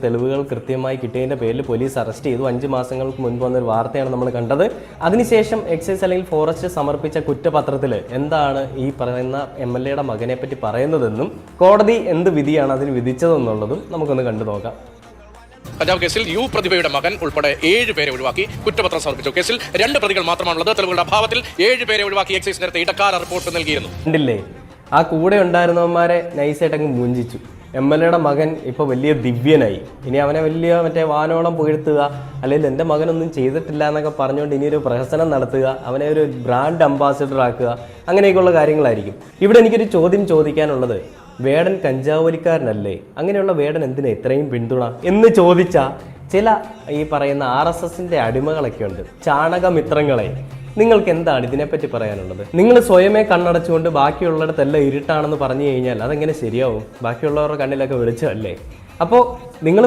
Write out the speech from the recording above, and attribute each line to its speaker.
Speaker 1: തെളിവുകൾ കൃത്യമായി കിട്ടിയതിന്റെ പേരിൽ പോലീസ് അറസ്റ്റ് ചെയ്തു. 5 മാസങ്ങൾക്ക് മുൻപ് വന്നൊരു വാർത്തയാണ് നമ്മൾ കണ്ടത്. അതിനുശേഷം എക്സൈസ് അല്ലെങ്കിൽ ഫോറസ്റ്റ് സമർപ്പിച്ച കുറ്റപത്രത്തിൽ എന്താണ് ഈ പറയുന്ന MLA മകനെ പറ്റി പറയുന്നതെന്നും കോടതി എന്ത് വിധിയാണ് അതിന് വിധിച്ചതെന്നുള്ളതും നമുക്കൊന്ന് കണ്ടു നോക്കാം.
Speaker 2: കഞ്ചാവ് കേസിൽ പ്രതിഭയുടെ മകൻ ഉൾപ്പെടെ 7 പേരെ ഒഴിവാക്കി കുറ്റപത്രം സമർപ്പിച്ചു. കേസിൽ 2 പ്രതികൾ മാത്രമാണുള്ളത്. തെളിവുകളുടെ അഭാവത്തിൽ 7 പേരെ ഒഴിവാക്കി എക്സൈസ് നേരത്തെ ഇടക്കാല റിപ്പോർട്ട് നൽകിയിരുന്നു.
Speaker 1: കണ്ടില്ലേ, ആ കൂടെ ഉണ്ടായിരുന്നവന്മാരെ നൈസായിട്ടങ്ങ് മൂഞ്ചിച്ചു. MLA മകൻ ഇപ്പൊ വലിയ ദിവ്യനായി. ഇനി അവനെ വലിയ മറ്റേ വാനോളം പുകഴ്ത്തുക, അല്ലെങ്കിൽ എൻ്റെ മകനൊന്നും ചെയ്തിട്ടില്ല എന്നൊക്കെ പറഞ്ഞുകൊണ്ട് ഇനി ഒരു പ്രഹസനം നടത്തുക, അവനെ ഒരു ബ്രാൻഡ് അംബാസിഡർ ആക്കുക, അങ്ങനെയൊക്കെയുള്ള കാര്യങ്ങളായിരിക്കും. ഇവിടെ എനിക്കൊരു ചോദ്യം ചോദിക്കാനുള്ളത്, വേടൻ കഞ്ചാവലിക്കാരനല്ലേ? അങ്ങനെയുള്ള വേടൻ എന്തിനാ ഇത്രയും പിന്തുണ എന്ന് ചോദിച്ച ചില ഈ പറയുന്ന RSSന്റെ അടിമകളൊക്കെ ഉണ്ട്, ചാണകമിത്രങ്ങളെ. നിങ്ങൾക്ക് എന്താണ് ഇതിനെപ്പറ്റി പറയാനുള്ളത്? നിങ്ങൾ സ്വയമേ കണ്ണടച്ചുകൊണ്ട് ബാക്കിയുള്ളിടത്തെല്ലാം ഇരുട്ടാണെന്ന് പറഞ്ഞു കഴിഞ്ഞാൽ അതെങ്ങനെ ശരിയാവും? ബാക്കിയുള്ളവരുടെ കണ്ണിലൊക്കെ വെളിച്ചമല്ലേ? അപ്പോൾ നിങ്ങൾ